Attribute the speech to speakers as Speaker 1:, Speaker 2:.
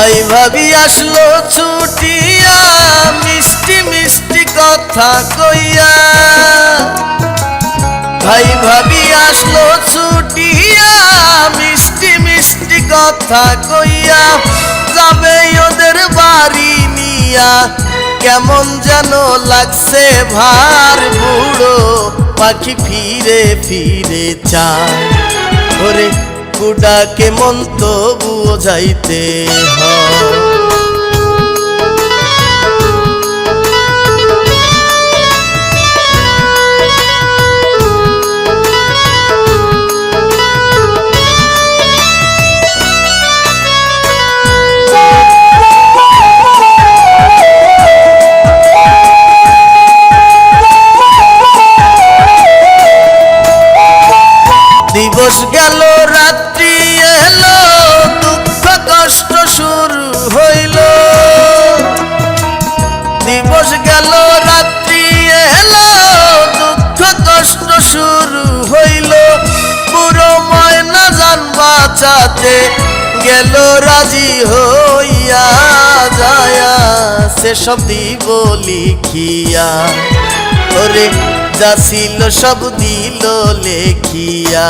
Speaker 1: ভাই ভাবি আসলো ছুটিয়া মিষ্টি মিষ্টি কথা কইয়া, ভাই ভাবি আসলো ছুটিয়া মিষ্টি মিষ্টি কথা কইয়া, যাবে ওদের বাড়ি নিয়া কেমন যেন লাগছে ভার, বুড়ো পাখি ফিরে ফিরে চায়, ওরে কুডাকে মন তো বুঝাইতে হয়। দিবস গেল রাত্রি এলো, দুঃখ কষ্ট শুরু হইল, দিবস গেল রাত্রি এলো, দুঃখ কষ্ট শুরু হইল, পুরো ময়না জান বাঁচাতে গেল রাজি হইয়া, যায়া সেসব দিব লিখিয়া, ওরে যা ছিল সব দিল লেখিয়া।